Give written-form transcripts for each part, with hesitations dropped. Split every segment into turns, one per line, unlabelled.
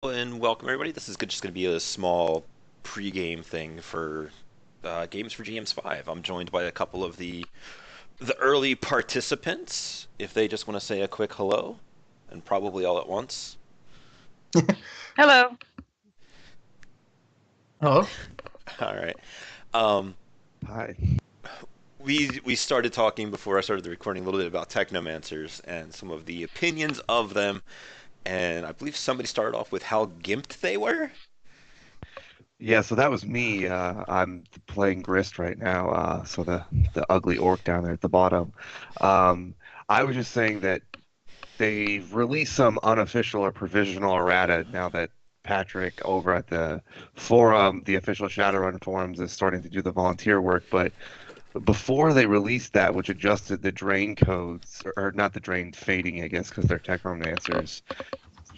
And welcome everybody. This is just going to be a small pre-game thing for Games for GMs 5. I'm joined by a couple of the early participants. If they just want to say a quick hello, and probably all at once.
Hello.
Hello.
All right. Um,
Hi.
we started talking before I started the recording a little bit about technomancers and some of the opinions of them, and I believe somebody started off with how gimped they were.
Yeah, so that was me. I'm playing Grist right now. So the ugly orc down there at the bottom. Um, I was just saying that they've released some unofficial or provisional errata now that Patrick over at the forum, the official Shadowrun forums, is starting to do the volunteer work. But before they released that, which adjusted the drain codes, or not the drain fading, I guess, because they're technomancers,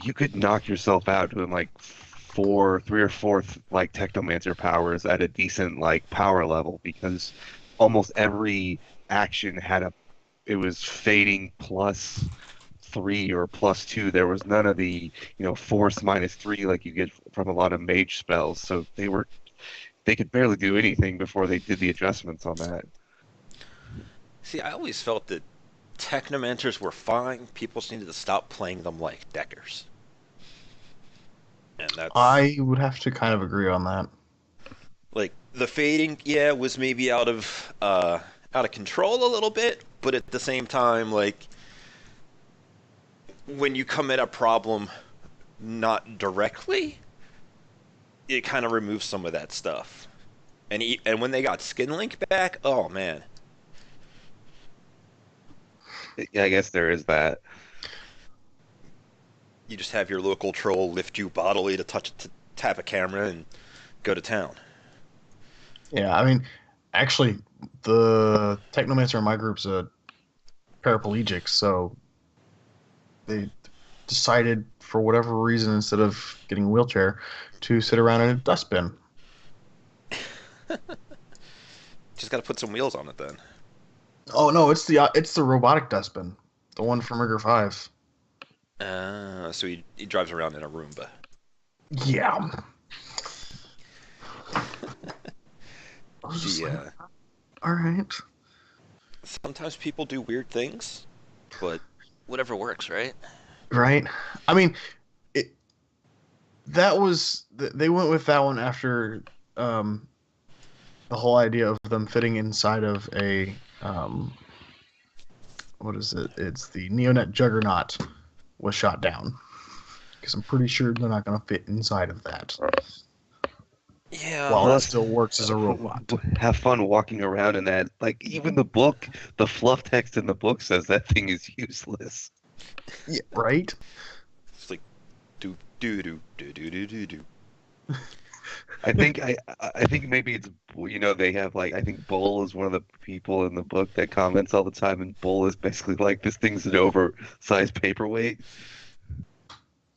you could knock yourself out doing like three or four like technomancer powers at a decent like power level because almost every action had it was fading +3 or +2. There was none of the force -3 like you get from a lot of mage spells. So they could barely do anything before they did the adjustments on that.
See, I always felt that technomancers were fine. People just needed to stop playing them like deckers. And that's
I would have to kind of agree on that.
like the fading, yeah, was maybe out of control a little bit, but at the same time, like when you come at a problem not directly, it kind of removes some of that stuff. And when they got Skin Link back, oh man,
Yeah, I guess there is that.
you just have your local troll lift you bodily to tap a camera and go to town.
Yeah, I mean, actually, the Technomancer in my group's a paraplegic, so they decided, for whatever reason, instead of getting a wheelchair, to sit around in a dustbin.
Just got to put some wheels on it then.
Oh no, it's the robotic dustbin, the one from Rigger 5.
So he drives around in a Roomba.
Yeah. I was just like,
The
all right.
Sometimes people do weird things, but whatever works, right?
Right. I mean, it that was they went with that one after um the whole idea of them fitting inside of a what is it? It's the Neonet Juggernaut was shot down because I'm pretty sure they're not going to fit inside of that
Yeah,
while it
Plus,
still works as a robot.
have fun walking around in that. Like even the book, the fluff text in the book says that thing is useless.
Yeah, right.
it's like do do do do do do do do.
I think maybe it's they have like I think Bull is one of the people in the book that comments all the time, and Bull is basically like this thing's an oversized paperweight.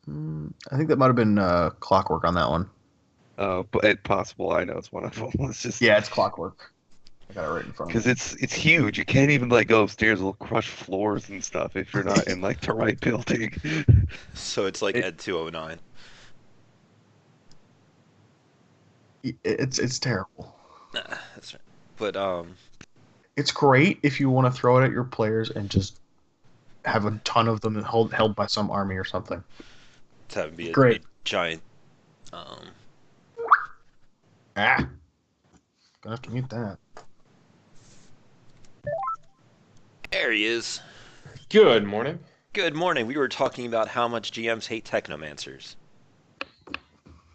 I think that might have been Clockwork on that one.
But it's possible. I know it's one of them. It's just
Yeah, it's Clockwork. I got it right in front of
because
me.
it's huge. You can't even like go upstairs. It'll crush floors and stuff if you're not in like the right building.
So it's like
It,
Ed 209.
it's terrible.
Nah, that's right. But
It's great if you want to throw it at your players and just have a ton of them held by some army or something.
to have it be a
Great.
giant. Um,
Ah, gonna have to mute that.
there he is.
Good morning.
Good morning. We were talking about how much GMs hate technomancers.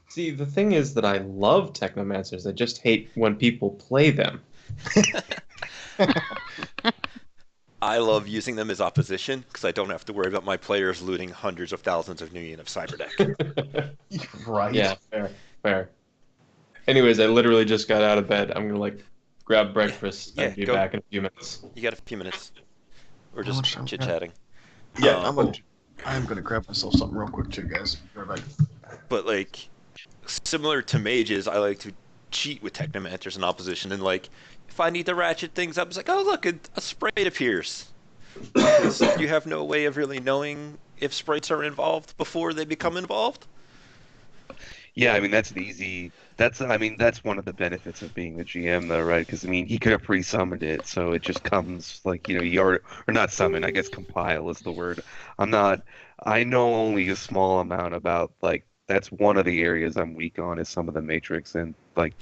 See, the thing is that I love technomancers. I just hate when people play them.
I love using them as opposition because I don't have to worry about my players looting hundreds of thousands of Nuyen of Cyberdeck.
Right.
Yeah, fair, fair. Anyways, I literally just got out of bed. I'm gonna grab breakfast
Yeah,
and be
go.
back in a few minutes.
You got a few minutes. We're
How
just
much time we
chit
got?
chatting.
Yeah,
Um,
I'm gonna grab myself something real quick too, guys. Be right back.
But like similar to mages, I like to cheat with technomancers in opposition, and like if I need to ratchet things up, it's like, oh look, a sprite appears. Because you have no way of really knowing if sprites are involved before they become involved.
Yeah, I mean that's an easy. That's one of the benefits of being the GM, though, right? Because I mean, he could have pre-summoned it, so it just comes like you are or not summon. I guess compile is the word. I'm not. I know only a small amount about like that's one of the areas I'm weak on is some of the Matrix and like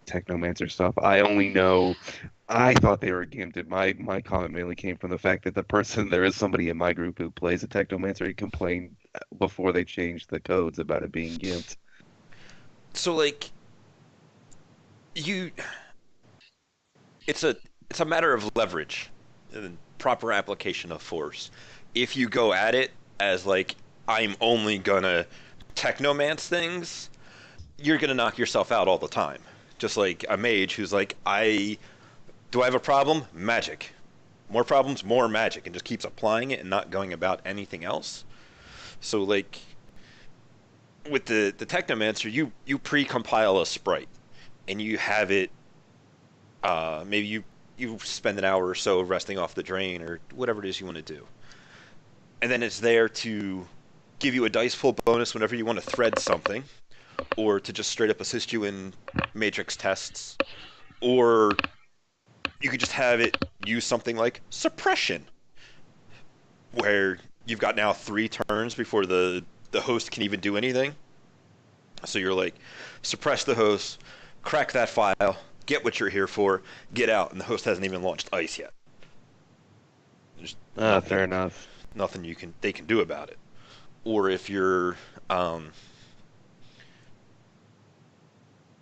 Technomancer stuff. I only know. I thought they were gimped. My comment mainly came from the fact that there is somebody in my group who plays a Technomancer. He complained before they changed the codes about it being gimped.
So like you, it's a matter of leverage and proper application of force. If you go at it as like I'm only gonna technomance things, you're gonna knock yourself out all the time. Just like a mage who's like, I have a problem? Magic. More problems, more magic, and just keeps applying it and not going about anything else. So like with the Technomancer, you pre-compile a sprite and you have it. Maybe you spend an hour or so resting off the drain or whatever it is you want to do, and then it's there to give you a dice pool bonus whenever you want to thread something, or to just straight up assist you in matrix tests, or you could just have it use something like suppression, where you've got now 3 turns before the host can even do anything. So you're like, suppress the host, crack that file, get what you're here for, get out, and the host hasn't even launched ice yet. There's
Fair
nothing,
enough.
nothing they can do about it. Or if you're um,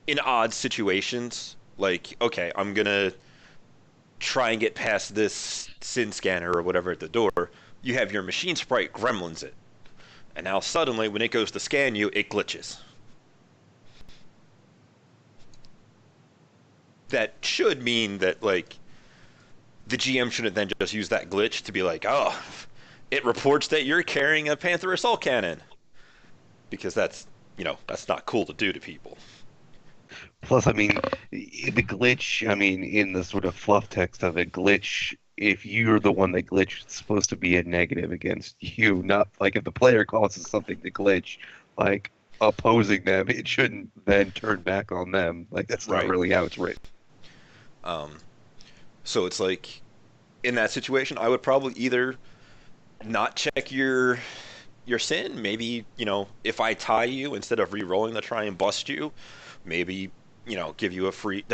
in odd situations, like okay, I'm gonna try and get past this sin scanner or whatever at the door. You have your machine sprite gremlins it, and now suddenly when it goes to scan you, it glitches. That should mean that like the GM shouldn't then just use that glitch to be like, oh, it reports that you're carrying a Panther assault cannon, because that's not cool to do to people.
Plus, I mean, the glitch, I mean, in the sort of fluff text of it, glitch, if you're the one that glitched, it's supposed to be a negative against you, not like if the player causes something to glitch, like opposing them, it shouldn't then turn back on them. Like, that's not
Right.
really how it's written.
Um, so it's like in that situation, I would probably either not check your sin. Maybe if I tie you instead of re-rolling to try and bust you, maybe give you a free,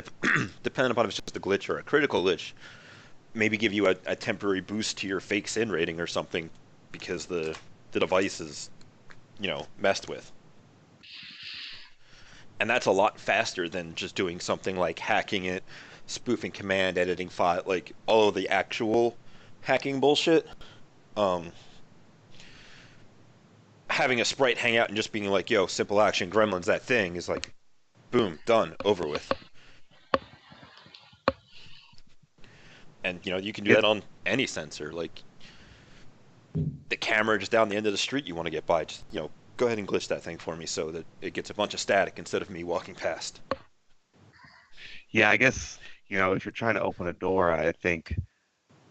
depending upon if it's just a glitch or a critical glitch. Maybe give you a temporary boost to your fake sin rating or something because the device is messed with. And that's a lot faster than just doing something like hacking it, spoofing command, editing file, like all of the actual hacking bullshit. Um, Having a sprite hang out and just being like, "Yo, simple action, Gremlins, that thing," is like, boom, done, over with. And you can do that
It's,
on any sensor, like the camera just down the end of the street you want to get by. Just go ahead and glitch that thing for me so that it gets a bunch of static instead of me walking past.
yeah, I guess, if you're trying to open a door, I think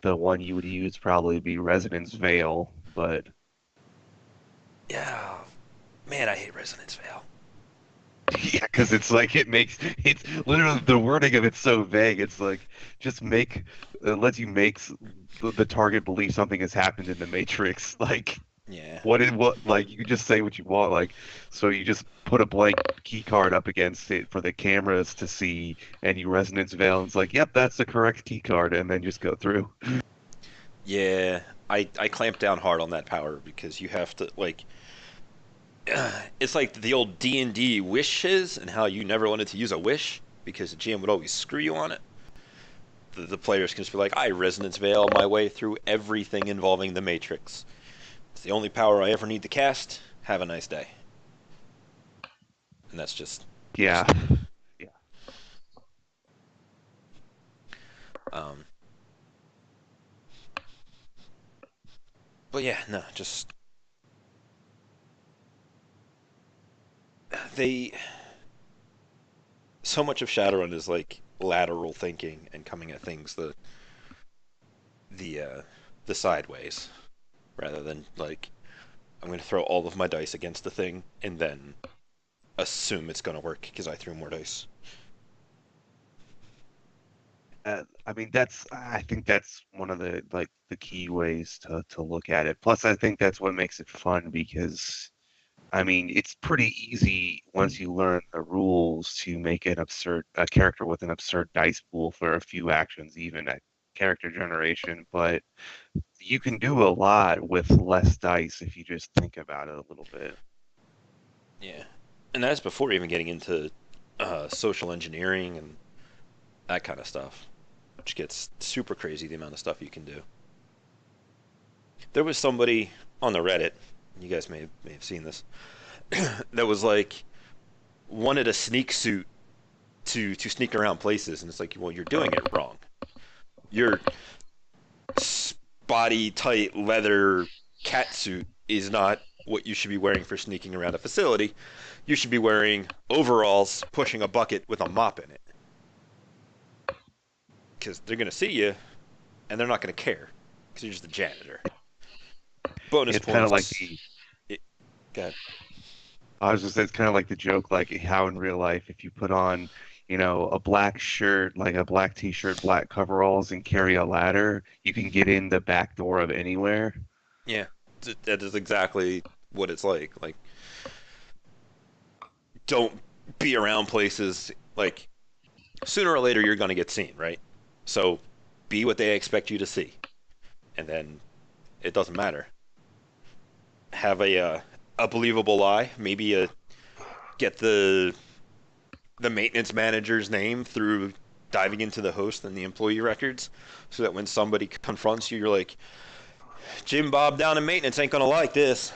the one you would use probably be Resonance Veil, but
Yeah, man, I hate Resonance Veil.
yeah, because it's like it's literally the wording of it's so vague. It's like just lets you make the target believe something has happened in the Matrix. Like
Yeah,
what like you can just say what you want. Like so you just put a blank key card up against it for the cameras to see, and you resonance veil. And it's like, yep, that's the correct key card, and then just go through.
yeah. I clamp down hard on that power because you have to like. It's like the old D&D wishes and how you never wanted to use a wish because the GM would always screw you on it. The players can just be like, I resonance veil my way through everything involving the Matrix. It's the only power I ever need to cast. Have a nice day. And that's just
Yeah,
me.
yeah.
Um, but yeah, no, just they. So much of Shadowrun is like lateral thinking and coming at things the uh, the sideways rather than like I'm going to throw all of my dice against the thing and then assume it's going to work because I threw more dice.
I mean, I think that's one of the key ways to look at it. Plus, I think that's what makes it fun because, I mean, it's pretty easy once you learn the rules to make a character with an absurd dice pool for a few actions, even at character generation. But you can do a lot with less dice if you just think about it a little bit.
Yeah, and that's before even getting into social engineering and that kind of stuff, which gets super crazy the amount of stuff you can do. There was somebody on the Reddit, you guys may have seen this, that was like wanted a sneak suit to sneak around places, and it's like, well, you're doing it wrong. Your spotty tight leather cat suit is not what you should be wearing for sneaking around a facility. You should be wearing overalls, pushing a bucket with a mop in it, because they're gonna see you, and they're not gonna care, because you're just a janitor. Bonus
It's kind of like
points. It, go ahead.
I was just it's kind of like the joke, like how in real life, if you put on, a black shirt, like a black t-shirt, black coveralls, and carry a ladder, you can get in the back door of anywhere.
Yeah, that is exactly what it's like. Like, don't be around places like sooner or later you're gonna get seen, right? So be what they expect you to see, and then it doesn't matter. Have a believable lie. Maybe get the maintenance manager's name through diving into the host and the employee records, so that when somebody confronts you, you're like, Jim Bob down in maintenance ain't gonna like this.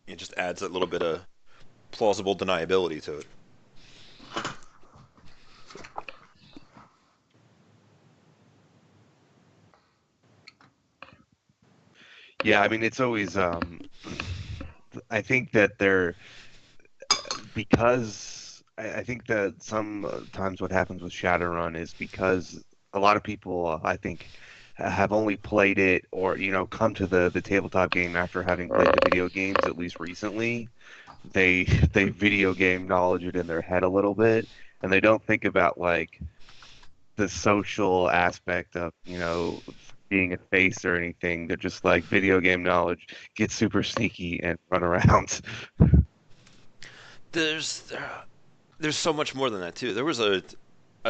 It just adds a little bit of plausible deniability to it.
Yeah, I mean, it's always I think that because I think that sometimes what happens with Shadowrun is because a lot of people, I think, have only played it or come to the tabletop game after having played the video games at least recently. They they video game knowledge it in their head a little bit, and they don't think about like the social aspect of being a face or anything. They're just like video game knowledge, get super sneaky and run around.
There's there's so much more than that too. There was a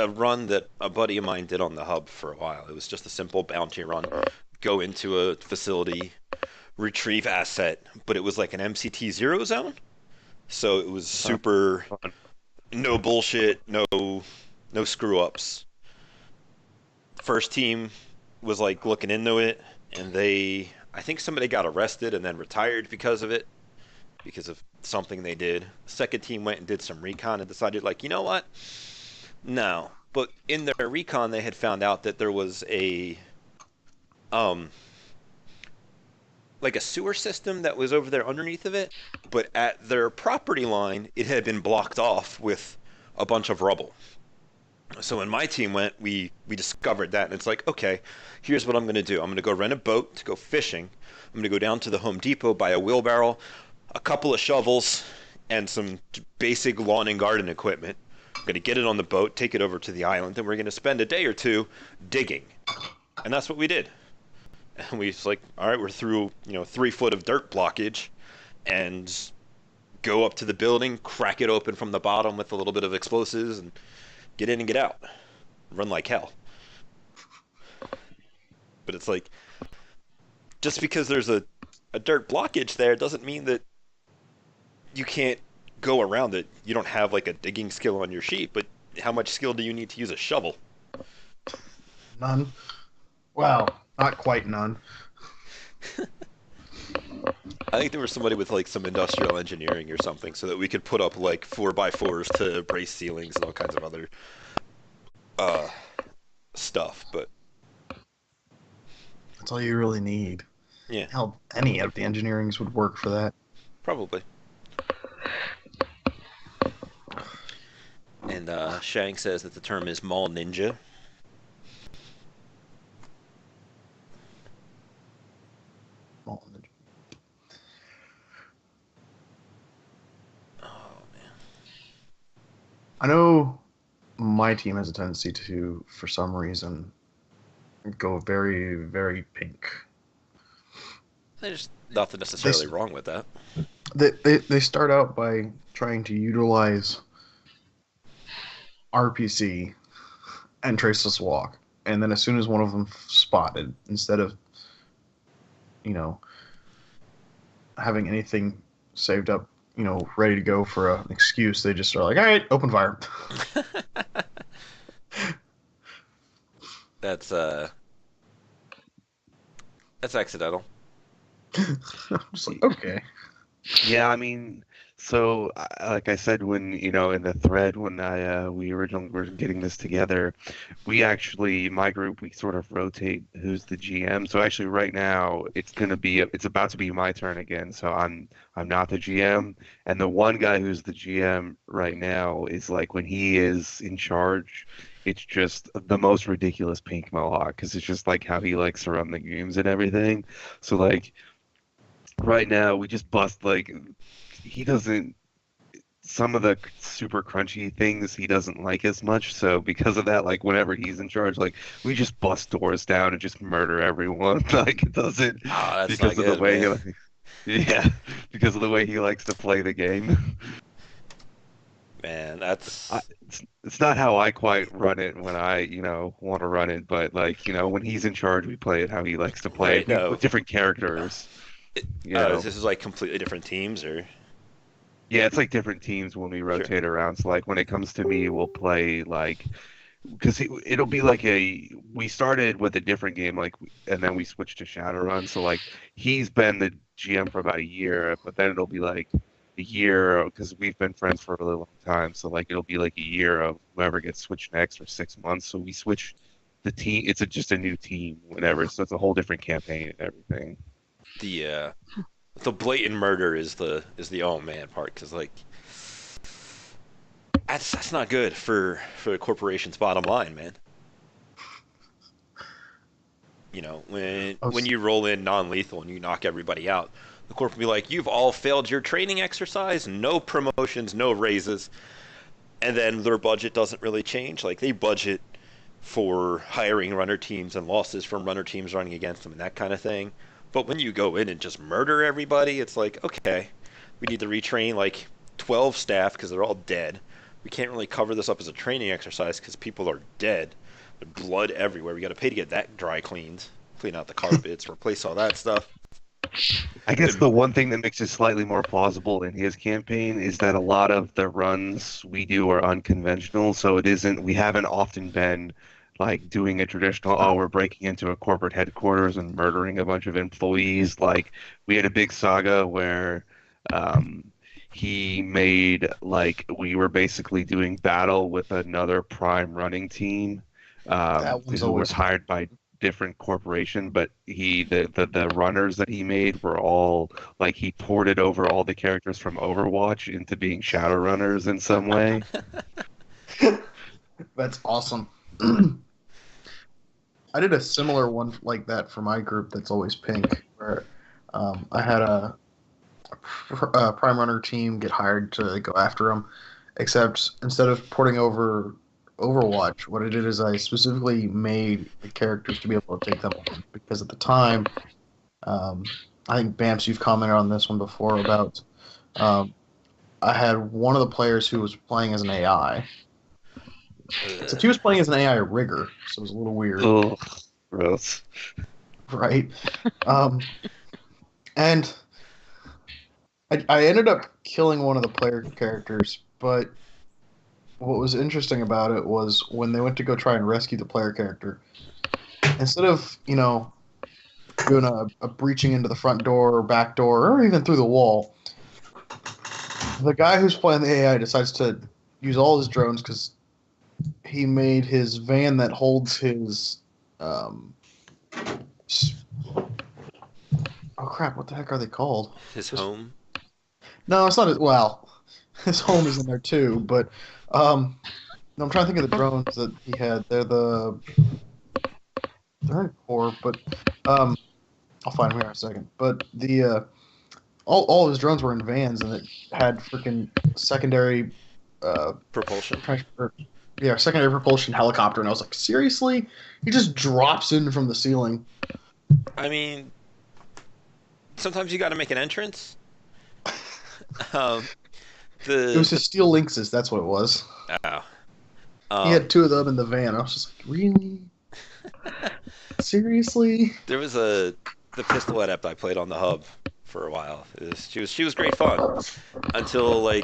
run that a buddy of mine did on the hub for a while. It was just a simple bounty run. Go into a facility, retrieve asset, but it was like an MCT zero zone. So it was super no bullshit, no screw ups. First team was like looking into it, and I think somebody got arrested and then retired because of it, because of something they did. Second team went and did some recon and decided, like, you know what? No. But in their recon, they had found out that there was um, like a sewer system that was over there underneath of it, but at their property line, it had been blocked off with a bunch of rubble. So when my team went, we discovered that, and it's like, okay, here's what I'm going to do. I'm going to go rent a boat to go fishing. I'm going to go down to the Home Depot, buy a wheelbarrow, a couple of shovels, and some basic lawn and garden equipment. I'm going to get it on the boat, take it over to the island, and we're going to spend a day or two digging. And that's what we did. And we was like, all right, we're through 3 foot of dirt blockage, and go up to the building, crack it open from the bottom with a little bit of explosives, and get in and get out. Run like hell. But it's like, just because there's a dirt blockage there doesn't mean that you can't go around it. You don't have like a digging skill on your sheet, but how much skill do you need to use a shovel?
None. Well, not quite none.
I think there was somebody with like some industrial engineering or something, so that we could put up like 4x4s to brace ceilings and all kinds of other uh, stuff. But
That's all you really need.
yeah,
Hell, any of the engineerings would work for that.
probably. And Shang says that the term is mall ninja.
I know my team has a tendency to, for some reason, go very, very pink.
There's nothing
They
necessarily wrong with that.
they start out by trying to utilize RPC and traceless walk, and then as soon as one of them spotted, instead of having anything saved up, ready to go for an excuse, they just are like, all right, open fire.
That's accidental.
I'm just like, okay.
Yeah, I mean, so like I said, when in the thread when we originally were getting this together, we actually my group we sort of rotate who's the GM. So actually, right now it's about to be my turn again. So I'm not the GM, and the one guy who's the GM right now is like when he is in charge, it's just the most ridiculous pink mohawk because it's just like how he likes to run the games and everything. So like. Right now, we just bust like he doesn't some of the super crunchy things he doesn't like as much. So because of that, like whenever he's in charge, like we just bust doors down and just murder everyone. Like it doesn't
Ah, that's not
because of the
good,
way
man.
yeah, because of the way he likes to play the game.
Man, that's
It's not how I quite run it when I want to run it, but like when he's in charge, we play it how he likes to play
right.
it
No,
with different characters. You
oh,
know.
this is like completely different teams, or
Yeah, it's like different teams when we
sure.
rotate around. So like when it comes to me, we'll play like because it'll be like we started with a different game like and then we switched to Shadowrun. So like he's been the GM for about a year, but then it'll be like a year because we've been friends for a really long time. So like it'll be like a year of whoever gets switched next for 6 months. So we switch the team. It's just a new team whenever. So it's a whole different campaign and everything.
The blatant murder is the oh man part because like that's not good for the corporation's bottom line, man.
Oh,
When you roll in non-lethal and you knock everybody out, the corp will be like, "You've all failed your training exercise. No promotions, no raises." And then their budget doesn't really change. Like they budget for hiring runner teams and losses from runner teams running against them and that kind of thing. But when you go in and just murder everybody, it's like, okay, we need to retrain like 12 staff because they're all dead. We can't really cover this up as a training exercise because people are dead. There's blood everywhere. We got to pay to get that dry cleaned, clean out the carpets, replace all that stuff.
I guess the one thing that makes it slightly more plausible in his campaign is that a lot of the runs we do are unconventional, so we haven't often been like doing a traditional, oh, we're breaking into a corporate headquarters and murdering a bunch of employees. Like we had a big saga where um, he made like we were basically doing battle with another prime running team
that one's
who was
always
hired by different corporation, but the runners that he made were all like he ported over all the characters from Overwatch into being Shadowrunners in some way.
that's awesome. I did a similar one like that for my group that's always pink, where I had a prime runner team get hired to go after him, except instead of porting over Overwatch, what I did is I specifically made the characters to be able to take them on because at the time, um, I think Bamce, you've commented on this one before about um, I had one of the players who was playing as an AI. Except he was playing as an AI rigger, so it was a little weird,
Oh, gross.
right? Um, and I ended up killing one of the player characters, but what was interesting about it was when they went to go try and rescue the player character, instead of, doing a breaching into the front door or back door or even through the wall, the guy who's playing the AI decides to use all his drones because he made his van that holds his. Oh crap! What the heck are they called?
His home.
No, it's not. Well, his home is in there too, but no, I'm trying to think of the drones that he had. They're in core, but I'll find them here in a second. But all of his drones were in vans, and it had freaking secondary
Propulsion.
Secondary propulsion helicopter, and I was like, seriously? He just drops in from the ceiling.
I mean, sometimes you got to make an entrance. Um,
It was
the
his steel lynxes. That's what it was.
oh,
He
um,
had two of them in the van. I was just like, really? Seriously?
there was the pistol adept I played on the hub for a while. She was great fun until like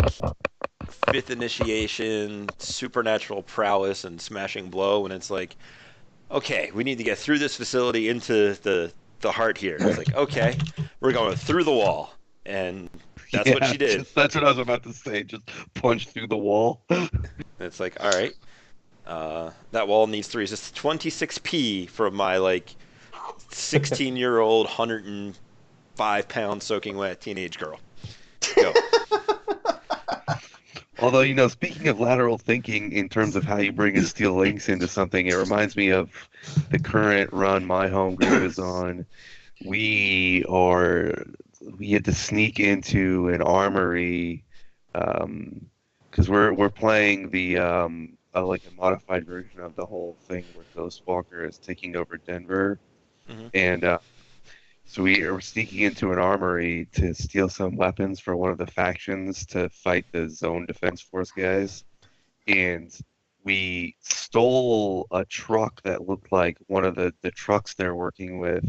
fifth initiation, supernatural prowess, and smashing blow, and it's like, okay, we need to get through this facility into the heart here. It's like, okay, we're going through the wall, and that's what
Yeah,
she did.
that's what I was about to say. Just punch through the wall.
It's like, all right, that wall needs to resist 26p from my like 16-year-old, 105-pound soaking wet teenage girl. Go.
Although, speaking of lateral thinking in terms of how you bring a steel links into something, it reminds me of the current run my home group is on. We had to sneak into an armory because we're playing the like a modified version of the whole thing where Ghostwalker is taking over Denver,
Hmm.
and so we were sneaking into an armory to steal some weapons for one of the factions to fight the Zone Defense Force guys. And we stole a truck that looked like one of the trucks they're working with.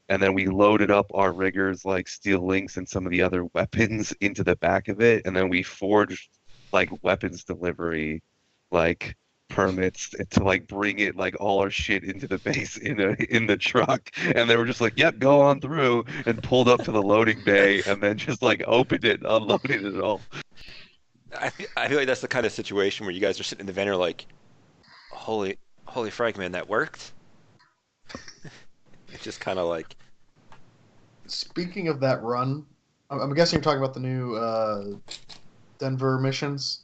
And then we loaded up our riggers like steel links and some of the other weapons into the back of it. And then we forged like weapons delivery, like permits to like bring it like all our shit into the base in the truck. And they were just like, yep, go on through, and pulled up to the loading bay and then just like opened it, unloaded it all.
I feel like that's the kind of situation where you guys are sitting in the van and are like, holy frag, man, that worked. It's just kind of like,
Speaking of that run, I'm guessing you're talking about the new Denver missions.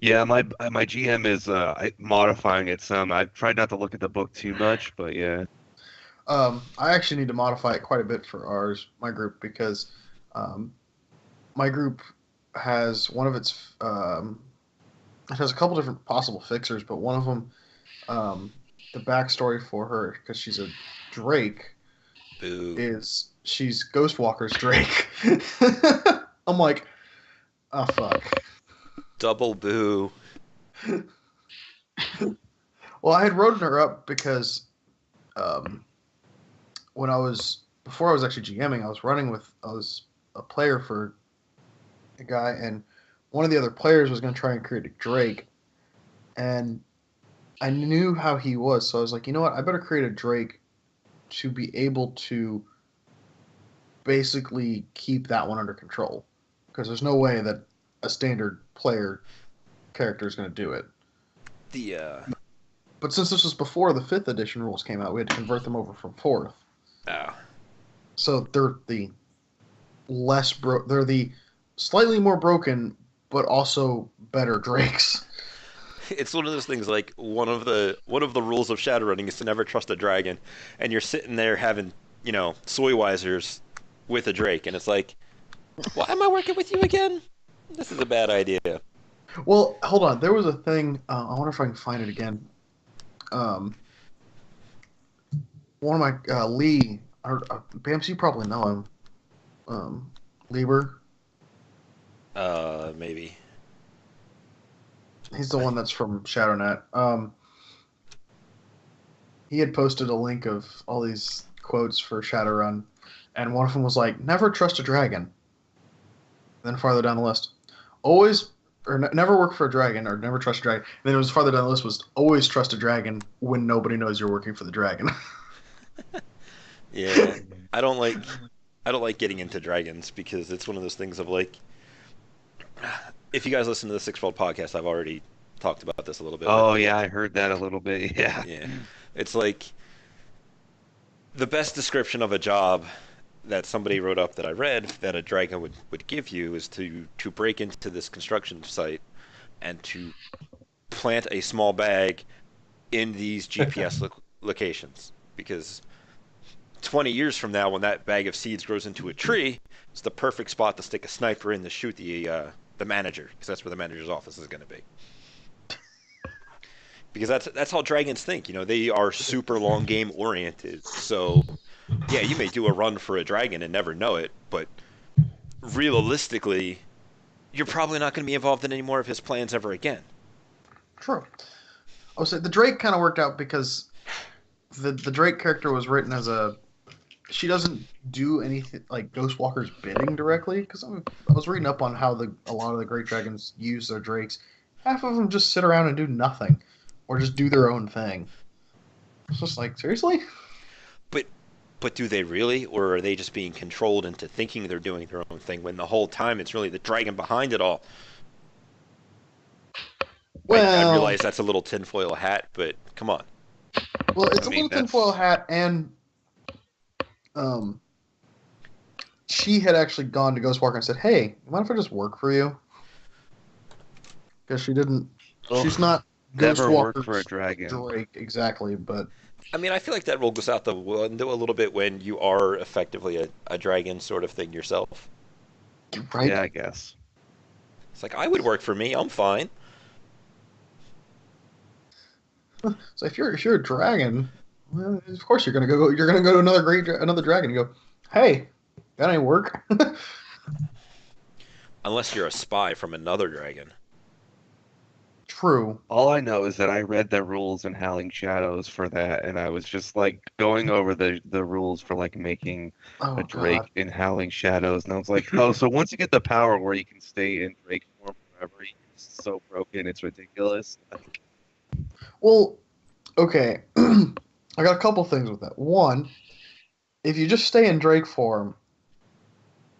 Yeah, my GM is modifying it some. I've tried not to look at the book too much, but yeah.
I actually need to modify it quite a bit for my group, because um, my group has one of its it has a couple different possible fixers, but one of them, the backstory for her, because she's a Drake,
boo.
is she's Ghostwalker's Drake. I'm like, oh fuck.
Double boo.
Well, I had written her up because um, when before I was actually GMing, I was a player for a guy, and one of the other players was going to try and create a Drake, and I knew how he was, so I was like, you know what, I better create a Drake to be able to basically keep that one under control, because there's no way that a standard player character is going to do it.
The
But since this was before the 5th edition rules came out, we had to convert them over from 4th.
oh.
So they're the they're the slightly more broken, but also better Drakes.
It's one of those things like one of the rules of Shadowrunning is to never trust a dragon, and you're sitting there having soy wisers with a Drake, and it's like, why am I working with you again? This is a bad idea.
Well, hold on. There was a thing. I wonder if I can find it again. Um, one of my Lee, or Bamce, you probably know him. Lieber.
Maybe.
He's the one that's from ShadowNet. He had posted a link of all these quotes for Shadowrun, and one of them was like, "Never trust a dragon." Then farther down the list, never work for a dragon, or never trust a dragon. And then it was farther down the list was always trust a dragon when nobody knows you're working for the dragon.
Yeah, I don't like getting into dragons because it's one of those things of like, if you guys listen to the Six-Fold podcast, I've already talked about this a little bit.
Oh yeah, I heard that a little bit. Yeah.
Yeah, it's like the best description of a job that somebody wrote up that I read that a dragon would give you is to break into this construction site and to plant a small bag in these GPS locations, because 20 years from now, when that bag of seeds grows into a tree, it's the perfect spot to stick a sniper in to shoot the the manager, because that's where the manager's office is going to be. Because that's how dragons think. They are super long game oriented. So, yeah, you may do a run for a dragon and never know it, but realistically, you're probably not going to be involved in any more of his plans ever again.
True. I would say the Drake kind of worked out because the Drake character was written as she doesn't do anything like Ghostwalker's bidding directly. Because I was reading up on how a lot of the great dragons use their drakes. Half of them just sit around and do nothing, or just do their own thing. It's just like, seriously?
But do they really, or are they just being controlled into thinking they're doing their own thing when the whole time it's really the dragon behind it all?
Well,
I realize that's a little tinfoil hat, but come on.
Well, it's a little tinfoil hat, and she had actually gone to Ghostwalker and said, "Hey, you mind if I just work for you?" Because she didn't. She's not
Never work
Ghostwalker's
for a dragon.
Drake exactly, but
I mean, I feel like that rule goes out the window a little bit when you are effectively a dragon sort of thing yourself.
right.
Yeah, I guess.
It's like, I would work for me. I'm fine.
So if you're a dragon, well, of course you're gonna go. You're gonna go to another dragon and go, "Hey, got any work?"
Unless you're a spy from another dragon.
True.
All I know is that I read the rules in Howling Shadows for that, and I was just like going over the rules for like making
Oh
a Drake
God.
in Howling Shadows, and I was like, oh, so once you get the power where you can stay in Drake form forever, it's so broken, it's ridiculous.
Well, okay. I got a couple things with that. One, if you just stay in Drake form,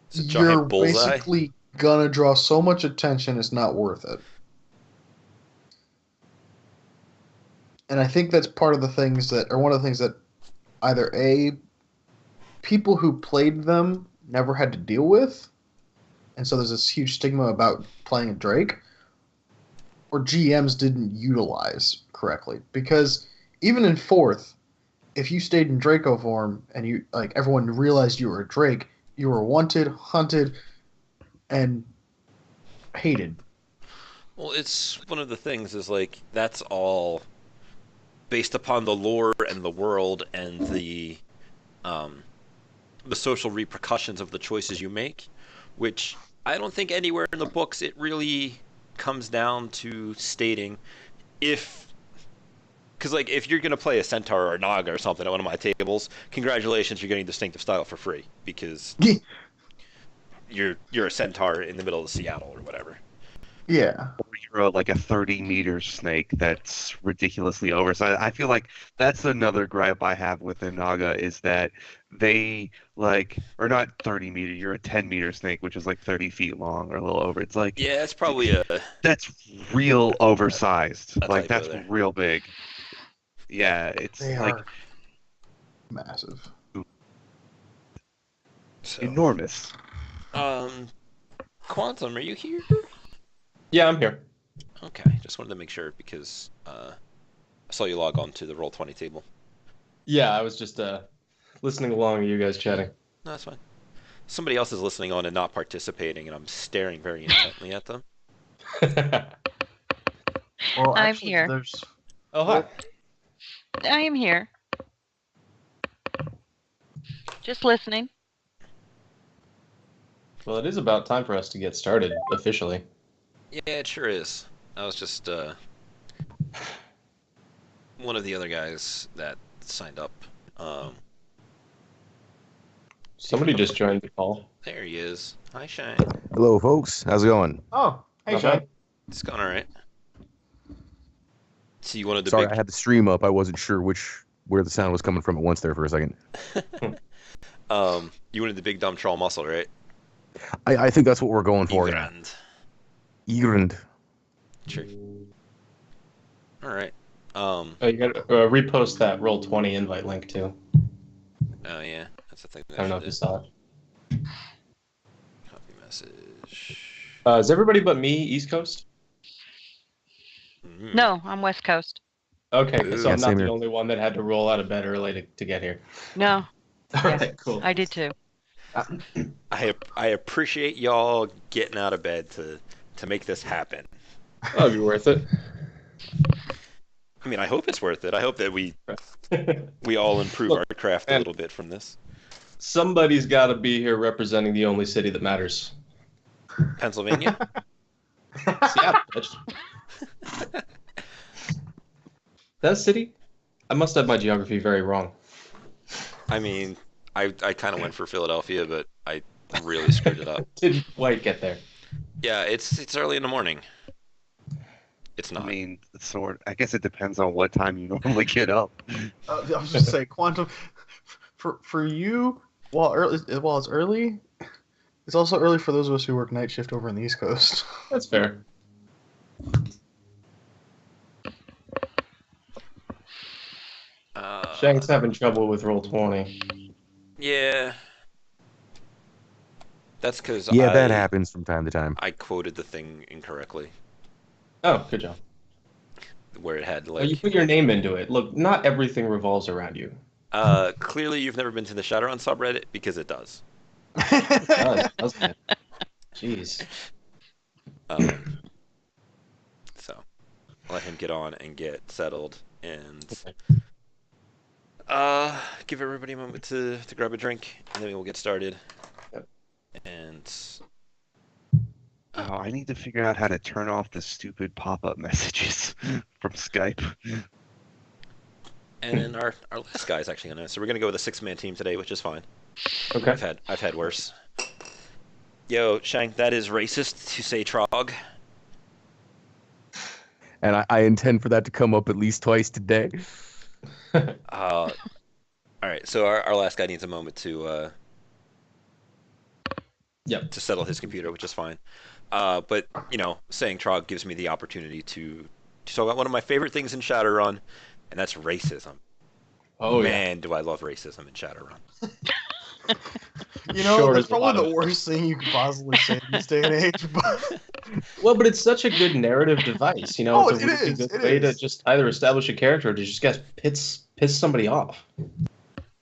It's a
you're
giant bullseye.
basically gonna draw so much attention it's not worth it. And I think that's part of the things that, or one of the things that either people who played them never had to deal with, and so there's this huge stigma about playing a Drake, or GMs didn't utilize correctly. Because even in 4th, if you stayed in Draco form and you like everyone realized you were a Drake, you were wanted, hunted, and hated.
Well, it's one of the things is like, that's all based upon the lore and the world and the social repercussions of the choices you make, which I don't think anywhere in the books it really comes down to stating because like if you're gonna play a centaur or a naga or something at one of my tables, congratulations, you're getting distinctive style for free because you're a centaur in the middle of Seattle or whatever.
Yeah.
Or you're like a 30-meter snake that's ridiculously oversized. I feel like that's another gripe I have with the Naga is that they or not 30-meter, you're a 10-meter snake, which is like 30 feet long or a little over. It's like,
Yeah, it's probably
that's real oversized.
a
Like,
typo
that's
there.
real big. Yeah, it's
They
like
are massive.
So,
enormous.
Quantum, are you here?
Yeah, I'm here.
Okay, just wanted to make sure because I saw you log on to the Roll20 table.
Yeah, I was just listening along to you guys chatting.
No, that's fine. Somebody else is listening on and not participating, and I'm staring very intently at them.
Well,
I'm
actually,
here.
There's
Oh, hi.
I am here. Just listening.
Well, it is about time for us to get started officially.
Yeah, it sure is. I was just one of the other guys that signed up.
Somebody just joined the call.
There he is. Hi, Shine.
Hello, folks. How's it going?
Oh, hey,
Not
Shane.
bad.
It's going all right. So you wanted the
Sorry,
big...
I had the stream up. I wasn't sure where the sound was coming from at once there for a second.
You wanted the big dumb troll muscle, right?
I think that's what we're going for.
Grand.
Egrand.
Sure. All right.
Oh, you got to repost that Roll20 invite link too.
Oh yeah, that's the thing.
I don't know if you saw it.
Copy message.
Is everybody but me East Coast?
Mm.
No, I'm West Coast.
Okay,
Ooh.
so
Yeah,
I'm not
same
the
here.
only one that had to roll out of bed early to get here.
No,
All right, cool.
I did too.
I appreciate y'all getting out of bed to to make this happen?
That'd be worth it.
I mean, I hope it's worth it. I hope that we all improve
Look,
our craft a
man.
little bit from this.
Somebody's got to be here representing the only city that matters.
Pennsylvania?
Seattle, bitch. That city? I must have my geography very wrong.
I mean, I kind of went for Philadelphia, but I really screwed it up.
Didn't quite get there.
Yeah, it's early in the morning. It's
I
not.
mean, I guess it depends on what time you normally get up.
I was just saying, quantum for you. While it's early, it's also early for those of us who work night shift over on the East Coast.
That's fair. Shank's having trouble with Roll20.
Yeah. That's because
Yeah, that happens from time to time.
I quoted the thing incorrectly,
Oh, good job.
where it had
Oh,
like.
you put your name into it. Look, not everything revolves around you.
Clearly, you've never been to the Shadowrun subreddit because it does.
It does, doesn't it? Jeez.
So, I'll let him get on and get settled, and give everybody a moment to grab a drink, and then we'll get started.
Yep.
And
Oh, I need to figure out how to turn off the stupid pop-up messages from Skype.
then our last guy's actually gonna. So we're gonna go with a 6-man team today, which is fine.
Okay.
I've had worse. Yo, Shank, that is racist to say Trog.
And I intend for that to come up at least twice today.
All right, so our last guy needs a moment to
Yep.
to settle his computer, which is fine. But saying Trog gives me the opportunity to talk about one of my favorite things in Shadowrun, and that's racism.
Oh, yeah.
Man, do I love racism in Shadowrun.
Sure
That's
is a lot
probably
of
the worst thing you could possibly say in this day and age. But
Well, but it's such a good narrative device.
Oh,
It's a
it
really
is,
good
it
way to
is.
just either establish a character or to just piss somebody off.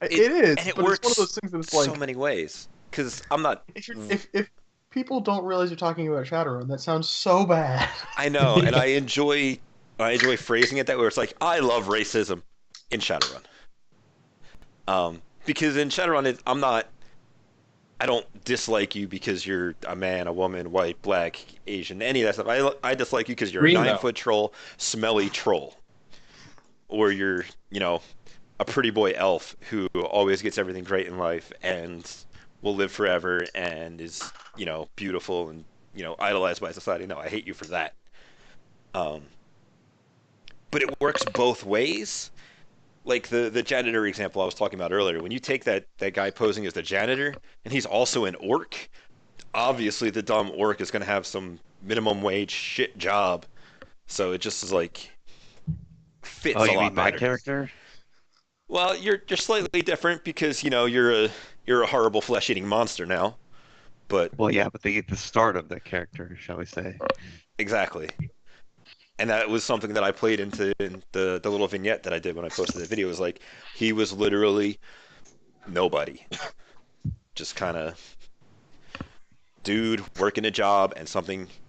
it is.
And it
but
works
it's one of those things that's
so
like,
many ways. Because I'm not.
if people don't realize you're talking about Shadowrun, that sounds so bad.
I know, and I enjoy phrasing it that way. Where it's like, I love racism in Shadowrun. Because in Shadowrun, I don't dislike you because you're a man, a woman, white, black, Asian, any of that stuff. I dislike you because you're
Green,
a
though.
9-foot troll, smelly troll, or you're a pretty boy elf who always gets everything great in life and will live forever and is beautiful and idolized by society. No, I hate you for that. But it works both ways. Like the janitor example I was talking about earlier, when you take that guy posing as the janitor and he's also an orc, obviously the dumb orc is going to have some minimum wage shit job, so it just is like fits
Oh,
a
you
lot
mean my
better.
character?
Well, you're slightly different because you're a horrible flesh-eating monster now, but
Well, yeah, but they get the start of the character, shall we say?
exactly. And that was something that I played into in the little vignette that I did when I posted the video. It was like, he was literally nobody. Just kind of dude working a job and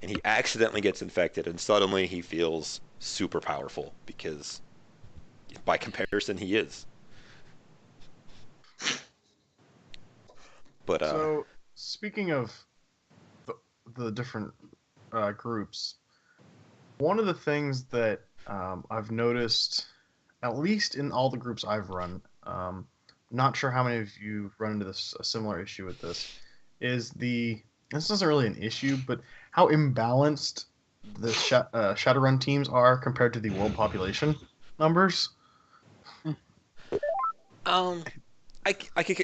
he accidentally gets infected and suddenly he feels super powerful because by comparison he is. But
So, speaking of the different groups, one of the things that I've noticed, at least in all the groups I've run, not sure how many of you run into a similar issue with this, is this isn't really an issue, but how imbalanced the Shadowrun teams are compared to the world population numbers.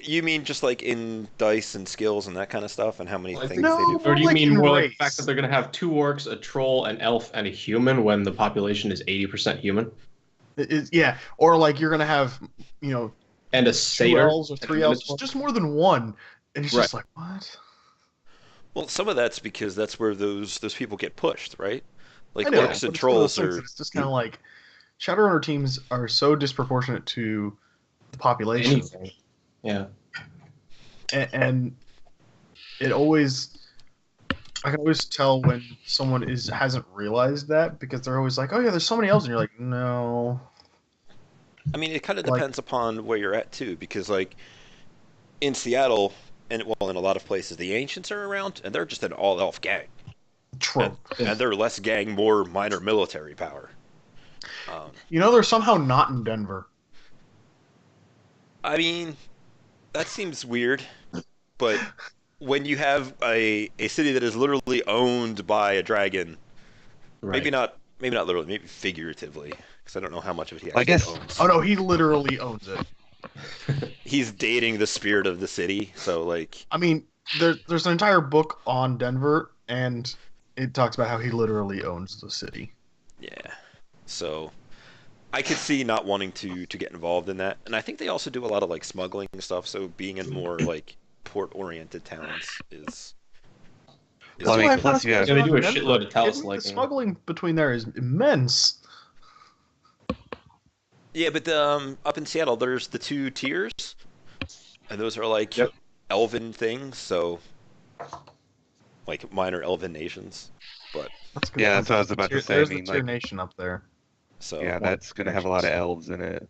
You mean just like in dice and skills and that kind of stuff and how many
Well, I
things
think-
they
No,
do?
Or do you
like
mean
in
more like
race.
the fact that they're going to have 2 orcs, a troll, an elf, and a human when the population is 80% human?
Yeah, or like you're gonna have,
And a
2
satyr?
elves or 3 elves, just more than one, and it's just like, what?
Well, some of that's because that's where those people get pushed, right? Like
I know,
orcs
but
and
it's one of those
trolls
things
are.
that It's just kind of like Shadowrunner teams are so disproportionate to the population,
Anything. Yeah.
and it always. I can always tell when someone hasn't realized that because they're always like, "Oh yeah, there's somebody else," and you're like, "No."
I mean, it kind of
Like,
depends upon where you're at too, because like in Seattle, and well, in a lot of places, the ancients are around, and they're just an all-elf gang, and
true.
and they're less gang, more minor military power. Um,
You know, they're somehow not in Denver.
I mean, that seems weird, but when you have a city that is literally owned by a dragon,
Right.
maybe not literally, maybe figuratively, because I don't know how much of it he
I
actually
guess-
owns.
Oh no, he literally owns it.
He's dating the spirit of the city, so like,
I mean, there's an entire book on Denver, and it talks about how he literally owns the city.
yeah. So I could see not wanting to get involved in that, and I think they also do a lot of like smuggling stuff. So being in more like port-oriented towns is
Well, I mean,
That's why
plus
found
you have-
Yeah, they do a
Denver.
shitload of tower
Kidding me?
slicing.
The smuggling between there is immense.
yeah. But up in Seattle, there's the two tiers, and those are like
Yep.
elven things, so like minor elven nations. But
That's
Yeah, that's what I was about to say. I
There's
mean,
the tier
like,
nation up there.
so
yeah, that's gonna have a lot of elves in it.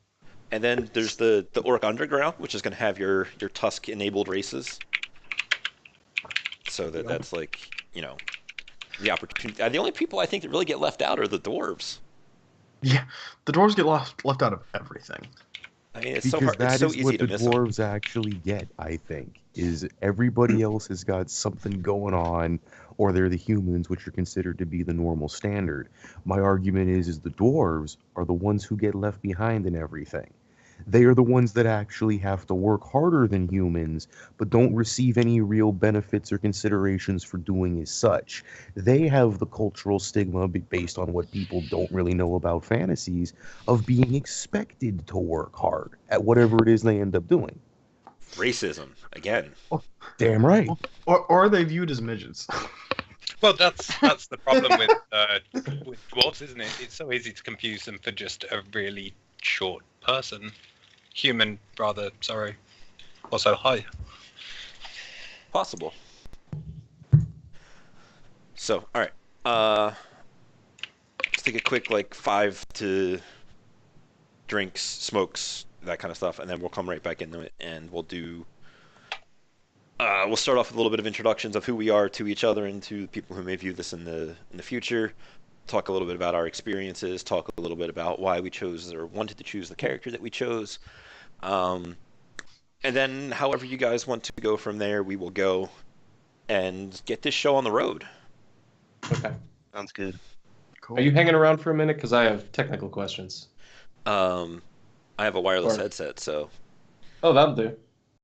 and then there's the Orc Underground, which is going to have your Tusk enabled races. So that's like, you know, the opportunity. The only people I think that really get left out are the dwarves.
Yeah, the dwarves get left out of everything.
I mean, it's
Because
so hard.
that
It's so
is
easy
what
to
the
miss them.
dwarves actually get, I think, is everybody else has got something going on, or they're the humans, which are considered to be the normal standard. My argument is the dwarves are the ones who get left behind in everything. They are the ones that actually have to work harder than humans, but don't receive any real benefits or considerations for doing as such. They have the cultural stigma based on what people don't really know about fantasies of being expected to work hard at whatever it is they end up doing.
Racism again.
Damn right.
Or are they viewed as midgets?
Well, that's the problem with dwarves, isn't it? It's so easy to confuse them for just a really short person, human rather. Sorry. Also, hi.
Possible. So, all right. Let's take a quick like 5 to drinks, smokes, that kind of stuff, and then we'll come right back into it, and we'll do. We'll start off with a little bit of introductions of who we are to each other and to people who may view this in the future. Talk a little bit about our experiences. Talk a little bit about why we chose or wanted to choose the character that we chose. And then, however you guys want to go from there, we will go and get this show on the road.
Okay.
Sounds good.
Cool.
Are you hanging around for a minute? Because I have technical questions.
I have a wireless
Or-
headset, so
Oh, that'll do.